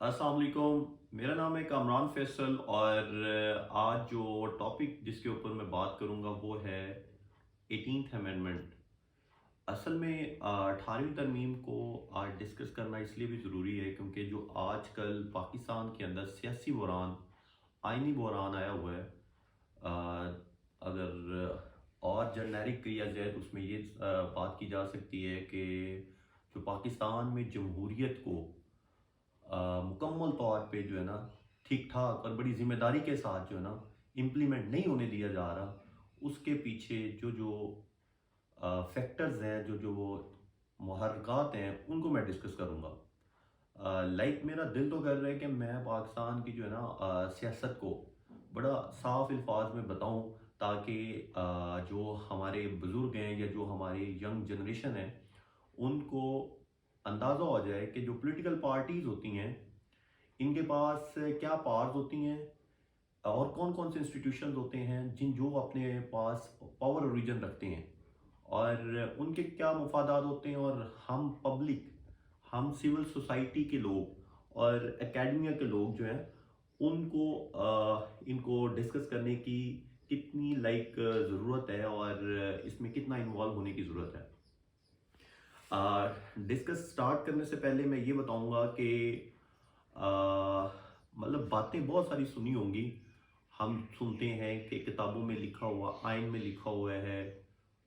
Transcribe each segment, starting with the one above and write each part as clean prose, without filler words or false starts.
अस्सलाम वालेकुम। मेरा नाम है कामरान फैसल और आज जो टॉपिक जिसके ऊपर मैं बात करूंगा वो है 18th अमेंडमेंट। असल में 18वीं तरमीम को आज डिस्कस करना इसलिए भी ज़रूरी है क्योंकि जो आजकल पाकिस्तान के अंदर सियासी बहरान, आइनी बहरान आया हुआ है। अगर और जनरिक किया जाए तो उसमें ये बात की जा सकती है कि जो पाकिस्तान में जमहूरियत को मुकम्मल तौर पे जो है ना ठीक ठाक और बड़ी ज़िम्मेदारी के साथ जो है ना इम्प्लीमेंट नहीं होने दिया जा रहा, उसके पीछे जो जो फैक्टर्स हैं, जो जो मुहर्रिकात हैं, उनको मैं डिस्कस करूँगा। लाइक मेरा दिल तो कर रहा है कि मैं पाकिस्तान की जो है ना सियासत को बड़ा साफ अल्फाज में बताऊं, ताकि जो हमारे बुज़ुर्ग हैं या जो हमारी यंग जनरेशन है उनको अंदाज़ा हो जाए कि जो पॉलिटिकल पार्टीज़ होती हैं इनके पास क्या पावर्स होती हैं और कौन कौन से इंस्टीट्यूशंस होते हैं जिन जो अपने पास पावर ओरिजिन रखते हैं और उनके क्या मफादात होते हैं, और हम पब्लिक, हम सिविल सोसाइटी के लोग और एकेडमिया के लोग जो हैं उनको इनको डिस्कस करने की कितनी ज़रूरत है और इसमें कितना इन्वॉल्व होने की ज़रूरत है। डिस्कस स्टार्ट करने से पहले मैं ये बताऊंगा कि मतलब बातें बहुत सारी सुनी होंगी। हम सुनते हैं कि किताबों में लिखा हुआ, आइन में लिखा हुआ है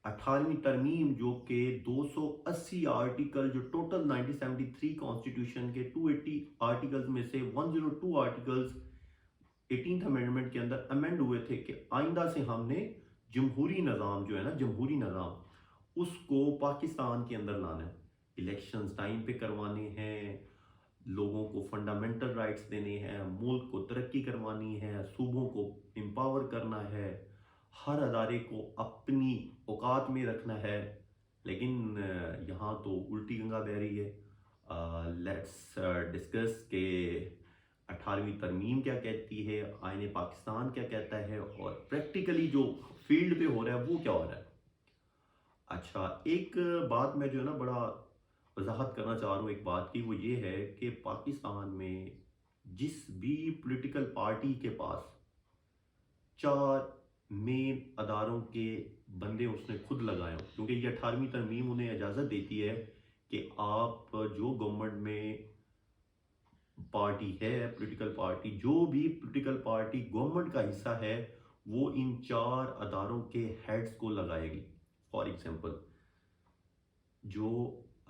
18वीं तरमीम जो कि 280 आर्टिकल, जो टोटल 1973 कॉन्स्टिट्यूशन के 280 आर्टिकल्स में से 102 आर्टिकल्स 18th अमेंडमेंट के अंदर अमेंड हुए थे कि आइंदा से हमने जमहूरी निज़ाम जो है ना, जमहूरी निज़ाम उसको पाकिस्तान के अंदर लाना है। इलेक्शंस टाइम पे करवाने हैं, लोगों को फंडामेंटल राइट्स देने हैं, मुल्क को तरक्की करवानी है, सूबों को एम्पावर करना है, हर अदारे को अपनी औकात में रखना है। लेकिन यहाँ तो उल्टी गंगा बह रही है। लेट्स डिस्कस के 18वीं तरमीम क्या कहती है, आईने पाकिस्तान क्या कहता है और प्रैक्टिकली जो फील्ड पे हो रहा है वो क्या हो रहा है। अच्छा, एक बात मैं जो है ना बड़ा वजाहत करना चाह रहा हूँ एक बात की, वो ये है कि पाकिस्तान में जिस भी पॉलिटिकल पार्टी के पास 4 मेन अदारों के बंदे उसने खुद लगाए हों, क्योंकि ये 18वीं तरमीम उन्हें इजाज़त देती है कि आप जो गवर्नमेंट में पार्टी है, पॉलिटिकल पार्टी, जो भी पॉलिटिकल पार्टी गवर्नमेंट का हिस्सा है वो इन 4 अदारों के हेड्स को लगाएगी। फॉर एग्जांपल, जो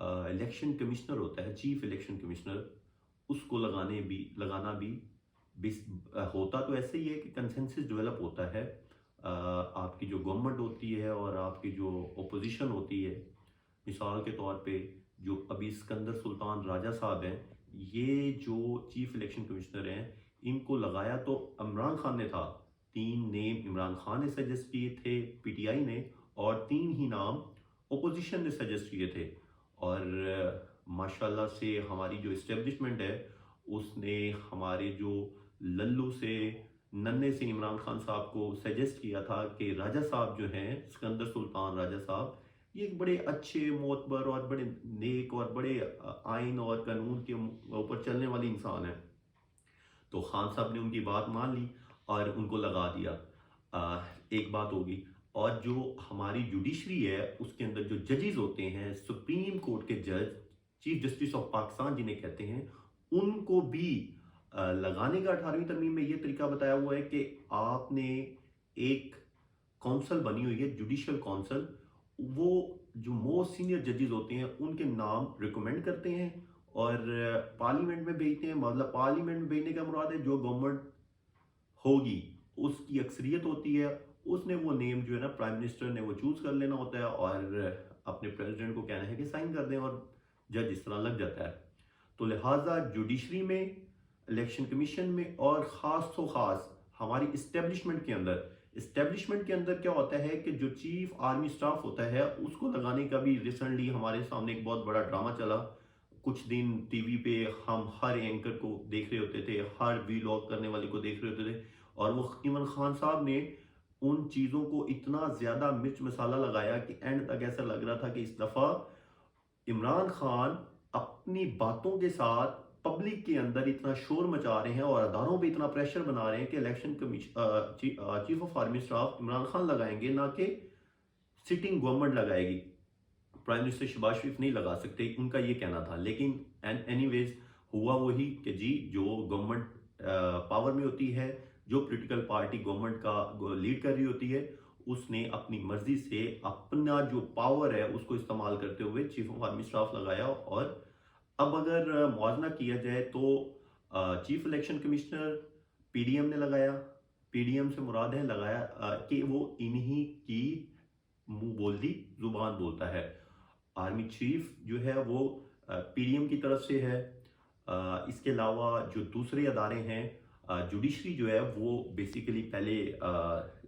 इलेक्शन कमिश्नर होता है, चीफ इलेक्शन कमिश्नर, उसको लगाना भी होता तो ऐसे ही है कि कंसेंसस डेवलप होता है। आपकी जो गवर्नमेंट होती है और आपकी जो ओपोजिशन होती है, मिसाल के तौर पे जो अभी सिकंदर सुल्तान राजा साहब हैं, ये जो चीफ इलेक्शन कमिश्नर हैं, इनको लगाया तो इमरान खान ने था। 3 नेम इमरान खान ने सजेस्ट किए थे, पीटीआई ने, और 3 ही नाम ओपोजिशन ने सजेस्ट किए थे। और माशाल्लाह से हमारी जो इस्टेब्लिशमेंट है उसने हमारे जो लल्लू से, नन्हे से इमरान खान साहब को सजेस्ट किया था कि राजा साहब जो हैं, सिकंदर सुल्तान राजा साहब, ये एक बड़े अच्छे, मोतबर और बड़े नेक और बड़े आइन और कानून के ऊपर चलने वाले इंसान हैं। तो खान साहब ने उनकी बात मान ली और उनको लगा दिया। एक बात होगी। और जो हमारी जुडिशरी है उसके अंदर जो जजेस होते हैं, सुप्रीम कोर्ट के जज, चीफ जस्टिस ऑफ पाकिस्तान जिन्हें कहते हैं, उनको भी लगाने का 18वीं तरमीम में ये तरीका बताया हुआ है कि आपने एक काउंसिल बनी हुई है, जुडिशियल काउंसिल, वो जो मोस्ट सीनियर जजेस होते हैं उनके नाम रिकमेंड करते हैं और पार्लियामेंट में भेजते हैं। मतलब पार्लियामेंट में भेजने का मुराद है जो गवर्नमेंट होगी उसकी अक्सरियत होती है, उसने वो नेम जो है ना, प्राइम मिनिस्टर ने वो चूज कर लेना होता है और अपने प्रेसिडेंट को कहना है कि साइन कर दें और जज इस तरह लग जाता है। तो लिहाजा जुडिशरी में, इलेक्शन कमीशन में और ख़ास तो ख़ास हमारी इस्टेब्लिशमेंट के अंदर क्या होता है कि जो चीफ आर्मी स्टाफ होता है उसको लगाने का भी रिसेंटली हमारे सामने एक बहुत बड़ा ड्रामा चला। कुछ दिन टीवी पे हम हर एंकर को देख रहे होते थे, हर वीलॉग करने वाले को देख रहे होते थे, और वो इमरान खान साहब ने उन चीज़ों को इतना ज़्यादा मिर्च मसाला लगाया कि एंड तक ऐसा लग रहा था कि इस दफ़ा इमरान खान अपनी बातों के साथ पब्लिक के अंदर इतना शोर मचा रहे हैं और अदारों पे इतना प्रेशर बना रहे हैं कि election chief of army staff Imran Khan लगाएंगे, ना कि सिटिंग गवर्नमेंट लगाएगी। प्राइम मिनिस्टर शहबाज शरीफ नहीं लगा सकते, उनका ये कहना था। लेकिन एनीवेज हुआ वही कि जी जो गवर्नमेंट पावर में होती है, जो पॉलिटिकल पार्टी गवर्नमेंट का लीड कर रही होती है, उसने अपनी मर्जी से अपना जो पावर है उसको इस्तेमाल करते हुए चीफ ऑफ आर्मी स्टाफ लगाया। और अब अगर मुआवजा किया जाए तो चीफ इलेक्शन कमिश्नर पीडीएम ने लगाया। पीडीएम से मुराद है लगाया कि वो इन्हीं की मुंह बोल दी जुबान बोलता है। आर्मी चीफ जो है वो पीडीएम की तरफ से है। इसके अलावा जो दूसरे अदारे हैं, जुडिशरी जो है वो बेसिकली पहले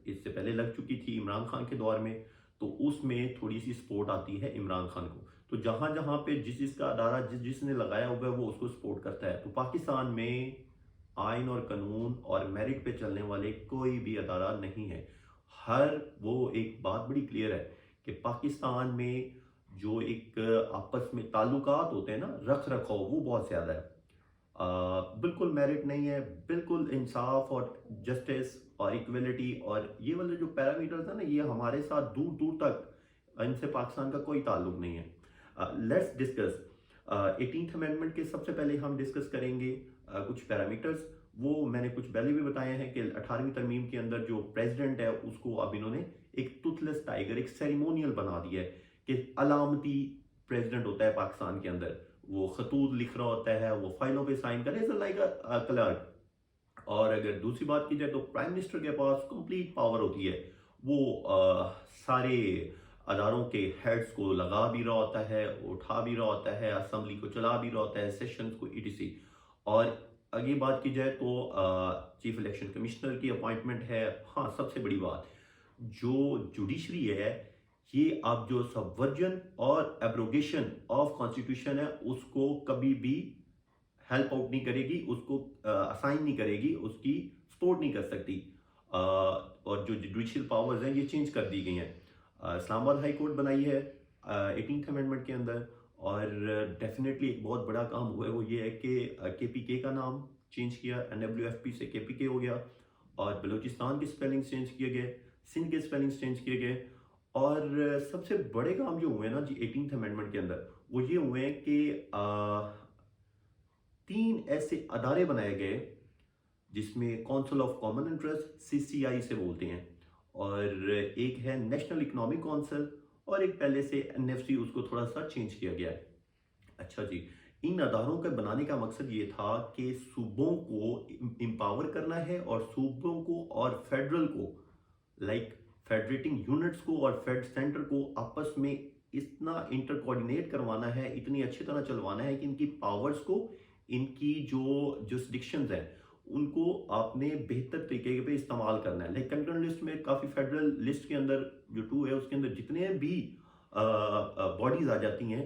इससे पहले लग चुकी थी इमरान खान के दौर में, तो उसमें थोड़ी सी सपोर्ट आती है इमरान खान को। तो जहाँ जहाँ पे जिसका अदारा जिसने लगाया हुआ है वो उसको सपोर्ट करता है। तो पाकिस्तान में आइन और कानून और मेरिट पे चलने वाले कोई भी अदारा नहीं है। हर वो एक बात बड़ी क्लियर है कि पाकिस्तान में जो एक आपस में ताल्लुकात होते हैं ना, रख रखाव, वो बहुत ज़्यादा है। बिल्कुल मेरिट नहीं है, बिल्कुल इंसाफ और जस्टिस और इक्वलिटी और ये वाले जो पैरामीटर्स हैं ना, ये हमारे साथ दूर दूर तक इनसे पाकिस्तान का कोई ताल्लुक नहीं है। लेट्स डिस्कस 18th अमेंडमेंट के। सबसे पहले हम डिस्कस करेंगे कुछ पैरामीटर्स। वो मैंने कुछ पहले भी बताए हैं कि 18वीं तरमीम के अंदर जो प्रेसिडेंट है उसको अब इन्होंने एक टूथलेस टाइगर, एक सेरेमोनियल बना दिया है कि अलामती प्रेसिडेंट होता है पाकिस्तान के अंदर। वो खतूत लिख रहा होता है, वो फाइलों पे साइन करे लाइक अ क्लर्क। और अगर दूसरी बात की जाए तो प्राइम मिनिस्टर के पास कंप्लीट पावर होती है। वो सारे अदारों के हेड्स को लगा भी रहा होता है, उठा भी रहा होता है, असेंबली को चला भी रहा होता है, सेशंस को ईटीसी। और आगे बात की जाए तो चीफ इलेक्शन कमिश्नर की अपॉइंटमेंट है। हाँ, सबसे बड़ी बात, जो जुडिशरी है ये अब जो सबवर्जन और एब्रोगेशन ऑफ कॉन्स्टिट्यूशन है उसको कभी भी हेल्प आउट नहीं करेगी, उसको असाइन नहीं करेगी, उसकी सपोर्ट नहीं कर सकती। और जो जुडिशियल पावर्स हैं ये चेंज कर दी गई हैं। इस्लामाबाद हाई कोर्ट बनाई है 18th अमेंडमेंट के अंदर। और डेफिनेटली एक बहुत बड़ा काम हुआ है वो ये है कि केपीके का नाम चेंज किया, NWFP से केपीके हो गया। और बलूचिस्तान के स्पेलिंग्स चेंज किए गए, सिंध के स्पेलिंग्स चेंज किए गए। और सबसे बड़े काम जो हुए ना जी 18th अमेंडमेंट के अंदर, वो ये हुए हैं कि 3 ऐसे अदारे बनाए गए जिसमें council of common interest, CCI से बोलते हैं, और एक है नेशनल इकोनॉमिक काउंसिल, और एक पहले से NFC, उसको थोड़ा सा चेंज किया गया है। अच्छा जी, इन अदारों के बनाने का मकसद ये था कि सूबों को एम्पावर करना है और सूबों को और फेडरल को, लाइक फेडरेटिंग यूनिट्स को और फेड सेंटर को आपस में इतना इंटर कोऑर्डिनेट करवाना है, इतनी अच्छी तरह चलवाना है कि इनकी पावर्स को, इनकी जो जुरिसडिक्शंस हैं उनको आपने बेहतर तरीके पे इस्तेमाल करना है। लाइक कंकरेंट लिस्ट में काफ़ी फेडरल लिस्ट के अंदर जो 2 है उसके अंदर जितने भी बॉडीज आ जाती हैं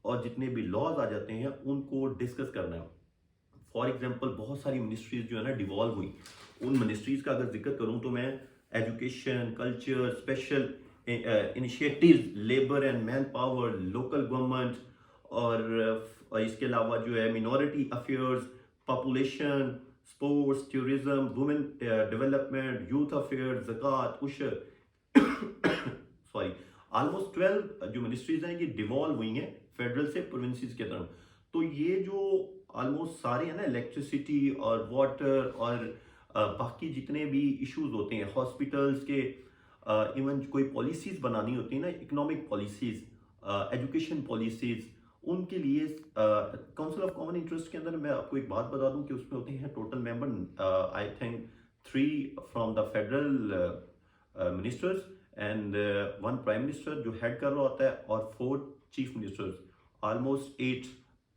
और जितने भी लॉज आ जाते हैं उनको डिस्कस करना है। फॉर एग्जांपल बहुत सारी मिनिस्ट्रीज जो है ना डिवॉल्व हुई। उन मिनिस्ट्रीज का अगर जिक्र करूं तो मैं education, culture, special initiatives, labour and man power, local government, और इसके अलावा जो है minority affairs, population, sports, tourism, women development, youth affairs, ज़कात, उशर, सॉरी, ऑलमोस्ट 12 जो मिनिस्ट्रीज हैं ये डिवॉल्व हुई हैं फेडरल से प्रोविंसेस की तरफ। तो ये जो ऑलमोस्ट सारे हैं ना, इलेक्ट्रिसिटी और वाटर और बाकी जितने भी इश्यूज होते हैं हॉस्पिटल्स के, इवन कोई पॉलिसीज बनानी होती है ना, इकोनॉमिक पॉलिसीज, एजुकेशन पॉलिसीज, उनके लिए काउंसिल ऑफ कॉमन इंटरेस्ट के अंदर मैं आपको एक बात बता दूं कि उसमें होते हैं total member I think 3 from the federal ministers and 1 prime minister जो हेड कर रहा होता है, और 4 चीफ मिनिस्टर्स। ऑलमोस्ट 8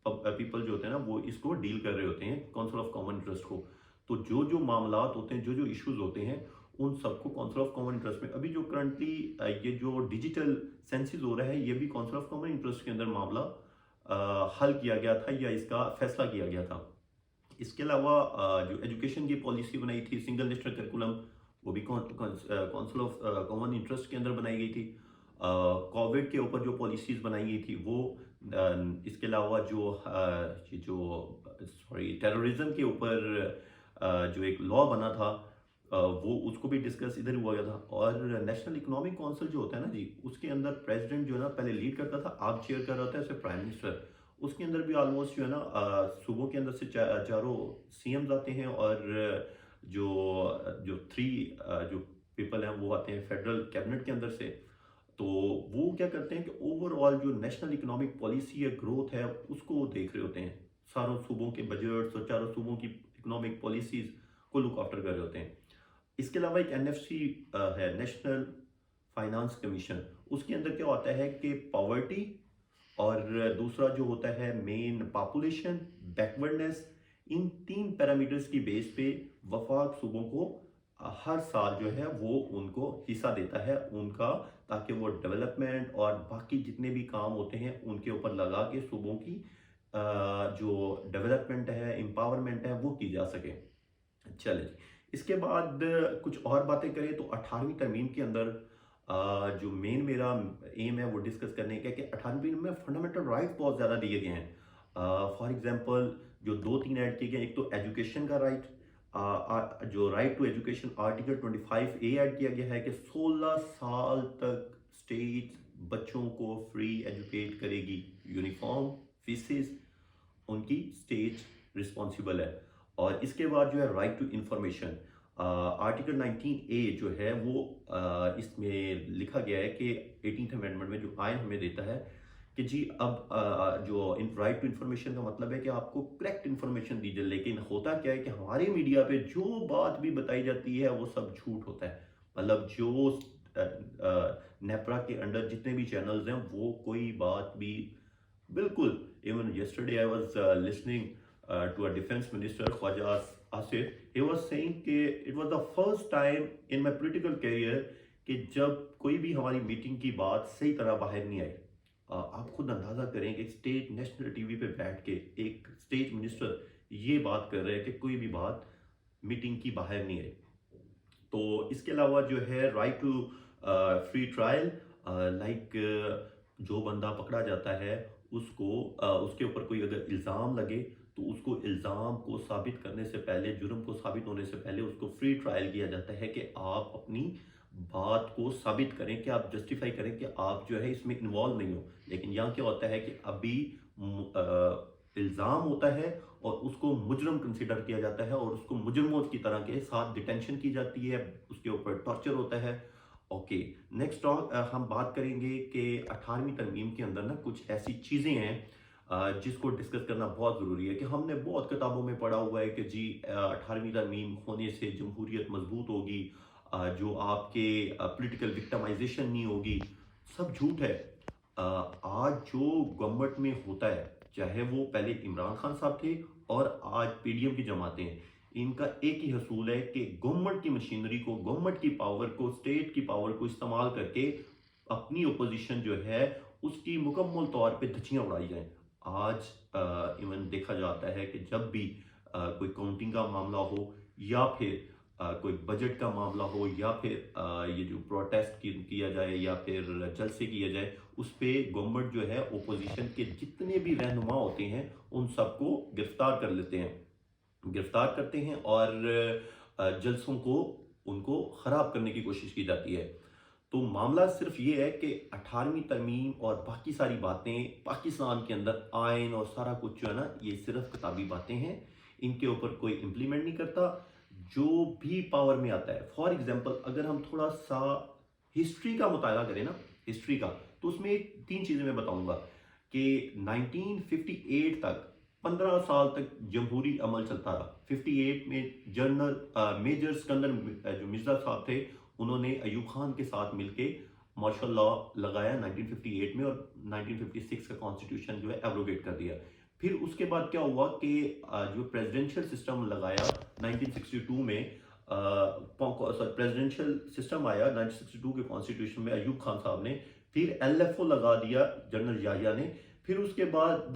पीपल जो होते हैं ना वो इसको डील कर रहे होते हैं काउंसिल ऑफ कॉमन इंटरेस्ट को। तो जो जो मामलात होते हैं, जो जो इश्यूज होते हैं, उन सबको काउंसिल ऑफ कॉमन इंटरेस्ट में, अभी जो करंटली ये जो डिजिटल सेंसिस हो रहा है ये भी काउंसिल ऑफ कॉमन इंटरेस्ट के अंदर मामला हल किया गया था या इसका फैसला किया गया था। इसके अलावा जो एजुकेशन की पॉलिसी बनाई थी, सिंगल नेशनल करिकुलम, वो भी काउंसिल ऑफ कॉमन इंटरेस्ट के अंदर बनाई गई थी। कोविड के ऊपर जो पॉलिसीज बनाई गई थी वो, इसके अलावा जो सॉरी टेररिज्म के ऊपर जो एक लॉ बना था, वो उसको भी डिस्कस इधर हुआ गया था। और नेशनल इकोनॉमिक काउंसिल जो होता है ना जी, उसके अंदर प्रेसिडेंट जो है ना पहले लीड करता था, आप चेयर कर रहा होता है ऐसे प्राइम मिनिस्टर। उसके अंदर भी ऑलमोस्ट जो है ना सूबों के अंदर से चारों सीएम्स आते हैं, और जो जो थ्री जो पीपल हैं वो आते हैं फेडरल कैबिनेट के अंदर से। तो वो क्या करते हैं कि ओवरऑल जो नेशनल इकोनॉमिक पॉलिसी है, ग्रोथ है, उसको वो देख रहे होते हैं। सारों सूबों के बजट्स और चारों सूबों की इकोनॉमिक पॉलिसीज को लुक आफ्टर कर रहे होते हैं। इसके अलावा एक एनएफसी है, नेशनल फाइनेंस कमीशन। उसके अंदर क्या होता है कि पॉवर्टी, और दूसरा जो होता है मेन पॉपुलेशन, बैकवर्डनेस, इन 3 पैरामीटर्स की बेस पे वफाक सूबों को हर साल जो है वो उनको हिस्सा देता है उनका, ताकि वो डेवलपमेंट और बाकी जितने भी काम होते हैं उनके ऊपर लगा के सूबों की जो डेवलपमेंट है, एम्पावरमेंट है, वो की जा सके। चले जी। इसके बाद कुछ और बातें करें तो 18वीं तरमीम के अंदर जो मेन मेरा एम है वो डिस्कस करने का, कि 18वीं में फंडामेंटल राइट्स बहुत ज़्यादा दिए गए हैं। फॉर एग्जांपल जो 2-3 ऐड किए गए, एक तो एजुकेशन का राइट, जो right to education article 25A add किया गया है कि 16 साल तक स्टेट बच्चों को फ्री एजुकेट करेगी, यूनिफॉर्म फीसेस उनकी स्टेट रिस्पॉन्सिबल है। और इसके बाद जो है right to information, article 19A जो है वो इसमें लिखा गया है कि 18th अमेंडमेंट में जो आयन हमें देता है कि जी अब जो राइट टू इंफॉर्मेशन का मतलब है कि आपको करेक्ट इंफॉर्मेशन दी जाए। लेकिन होता क्या है कि हमारे मीडिया पे जो बात भी बताई जाती है वो सब झूठ होता है। मतलब जो नेपरा के अंडर जितने भी चैनल्स हैं वो कोई बात भी बिल्कुल, even yesterday I was listening to a defense minister, Khwaja Asif. He was saying कि it was the first time in my political career कि जब कोई भी हमारी मीटिंग की बात सही तरह बाहर नहीं आई। आप खुद अंदाजा करें कि स्टेट नेशनल टीवी पे बैठ के एक स्टेट मिनिस्टर ये बात कर रहे हैं कि कोई भी बात मीटिंग की बाहर नहीं आई। तो इसके अलावा जो है right to free trial, like जो बंदा पकड़ा जाता है उसको उसके ऊपर कोई अगर इल्ज़ाम लगे तो उसको इल्ज़ाम को साबित करने से पहले, जुर्म को साबित होने से पहले उसको फ्री ट्रायल किया जाता है कि आप अपनी बात को साबित करें, कि आप जस्टिफाई करें कि आप जो है इसमें इन्वॉल्व नहीं हो। लेकिन यहाँ क्या होता है कि अभी इल्ज़ाम होता है और उसको मुजरम कंसिडर किया जाता है और उसको मुजरमों की तरह के साथ डिटेंशन की जाती है, उसके ऊपर टॉर्चर होता है। ओके, नेक्स्ट हम बात करेंगे कि 18वीं तरमीम के अंदर ना कुछ ऐसी चीज़ें हैं जिसको डिस्कस करना बहुत ज़रूरी है। कि हमने बहुत किताबों में पढ़ा हुआ है कि जी 18वीं तरमीम होने से जमहूरियत मजबूत होगी, जो आपके पॉलिटिकल विक्टिमाइजेशन नहीं होगी। सब झूठ है। आज जो गवर्नमेंट में होता है, चाहे वो पहले इमरान खान साहब थे और आज पीडीएम की जमातें हैं, इनका एक ही हसूल है कि गवर्नमेंट की मशीनरी को, गवर्नमेंट की पावर को, स्टेट की पावर को इस्तेमाल करके अपनी ओपोजिशन जो है उसकी मुकम्मल तौर पे धज्जियां उड़ाई जाएं। आज इवन देखा जाता है कि जब भी कोई काउंटिंग का मामला हो, या फिर कोई बजट का मामला हो, या फिर ये जो प्रोटेस्ट किया जाए या फिर जलसे किया जाए, उस पर गवर्नमेंट जो है ओपोजिशन के जितने भी रहनुमा होते हैं उन सबको गिरफ्तार कर लेते हैं, गिरफ्तार करते हैं और जलसों को उनको ख़राब करने की कोशिश की जाती है। तो मामला सिर्फ ये है कि 18वीं तरमीम और बाकी सारी बातें पाकिस्तान के अंदर आइन और सारा कुछ जो है ना, ये सिर्फ किताबी बातें हैं, इनके ऊपर कोई इम्प्लीमेंट नहीं करता। जो भी पावर में आता है, फॉर एग्जांपल अगर हम थोड़ा सा हिस्ट्री का मुताला करें ना, हिस्ट्री का, तो उसमें 3 चीज़ें मैं बताऊंगा कि 1958 तक 15 साल तक जमहूरी अमल चलता रहा। 58 में जनरल मेजर सिकंदर जो मिर्जा साहब थे, उन्होंने अयूब खान के साथ मिलके मार्शल लॉ लगाया 1958 में, और 1956 का कॉन्स्टिट्यूशन जो है एब्रोगेट कर दिया। फिर उसके बाद क्या हुआ कि जो प्रेसिडेंशियल सिस्टम लगाया 1962 में, प्रेसिडेंशियल सिस्टम आया 1962 के कॉन्स्टिट्यूशन में अयूब खान साहब ने, फिर एलएफओ लगा दिया जनरल याहिया ने। फिर उसके बाद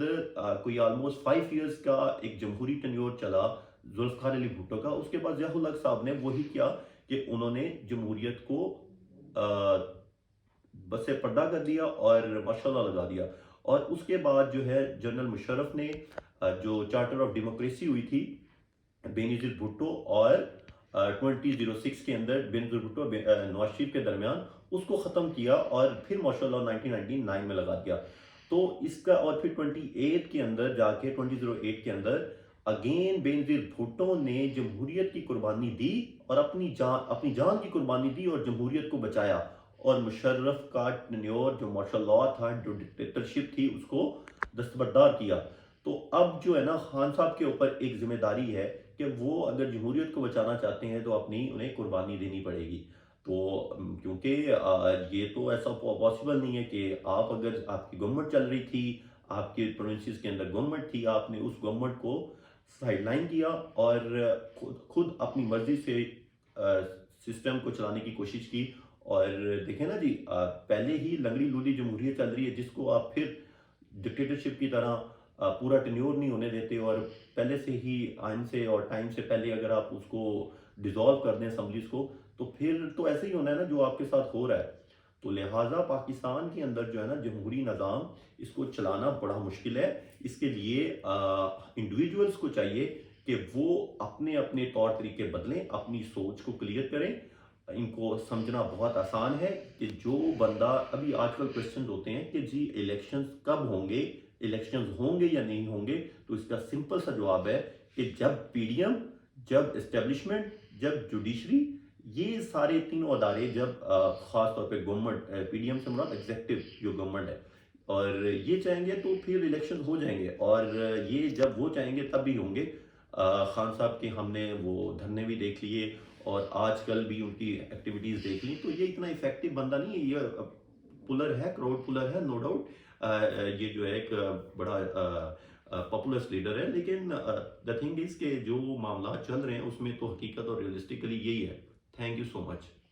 कोई ऑलमोस्ट 5 इयर्स का एक जमहूरी टेन्योर चला जुल्फकार अली भुट्टो का। उसके बाद ज़िया-उल हक साहब ने वही किया कि उन्होंने जमहूरियत को बस से पर्दा कर दिया और मार्शल लॉ लगा दिया। और उसके बाद जो है जनरल मुशर्रफ ने जो चार्टर ऑफ डेमोक्रेसी हुई थी बेनजीर भुट्टो और 2006 के अंदर बेनजीर भुट्टो और नवाज शरीफ के दरमियान, उसको ख़त्म किया और फिर माशाल्लाह 1999 में लगा दिया। तो इसका और फिर 28 के अंदर जाके 2008 के अंदर अगेन बेनजीर भुट्टो ने जमहूरियत की कुर्बानी दी और अपनी जान की कुर्बानी दी और जमहूरियत को बचाया, और मुशर्रफ का टेन्योर जो माशाल्लाह था, जो डिक्टेटरशिप थी, उसको दस्तबरदार किया। तो अब जो है ना, खान साहब के ऊपर एक जिम्मेदारी है कि वो अगर जमहूरियत को बचाना चाहते हैं तो अपनी उन्हें कुर्बानी देनी पड़ेगी। तो क्योंकि ये तो ऐसा पॉसिबल नहीं है कि आप, अगर आपकी गवर्नमेंट चल रही थी, आपके प्रोविंसेस के अंदर गवर्नमेंट थी, आपने उस गवर्नमेंट को साइडलाइन किया और खुद अपनी मर्जी से सिस्टम को चलाने की कोशिश की। और देखें ना जी, पहले ही लंगड़ी लूली जमहूरियत चल रही है, जिसको आप फिर डिक्टेटरशिप की तरह पूरा टेन्योर नहीं होने देते, और पहले से ही आइन से और टाइम से पहले अगर आप उसको डिसॉल्व कर दें असम्बलीज को, तो फिर तो ऐसे ही होना है ना जो आपके साथ हो रहा है। तो लिहाजा पाकिस्तान के अंदर जो है ना जमहूरी निज़ाम, इसको चलाना बड़ा मुश्किल है। इसके लिए इंडिविजुअल्स को चाहिए कि वो अपने अपने तौर तरीके बदलें, अपनी सोच को क्लियर करें। इनको समझना बहुत आसान है कि जो बंदा, अभी आजकल क्वेश्चन होते हैं कि जी इलेक्शंस कब होंगे, इलेक्शंस होंगे या नहीं होंगे, तो इसका सिंपल सा जवाब है कि जब पीडीएम, जब एस्टेब्लिशमेंट, जब जुडिशरी, ये सारे तीनों अदारे जब खास तौर पे गवर्नमेंट, पीडीएम से मुराद एग्जेक्टिव जो गवर्नमेंट है, और ये चाहेंगे तो फिर इलेक्शन हो जाएंगे, और ये जब वो चाहेंगे तब भी होंगे। खान साहब के हमने वो धरने भी देख लिए और आजकल भी उनकी एक्टिविटीज़ देख ली, तो ये इतना इफेक्टिव बंदा नहीं है। ये पुलर है, क्राउड पुलर है, नो डाउट। ये जो है एक बड़ा पॉपुलर लीडर है, लेकिन द थिंग इज के जो मामला चल रहे हैं उसमें तो हकीकत और रियलिस्टिकली यही है। Thank you so much.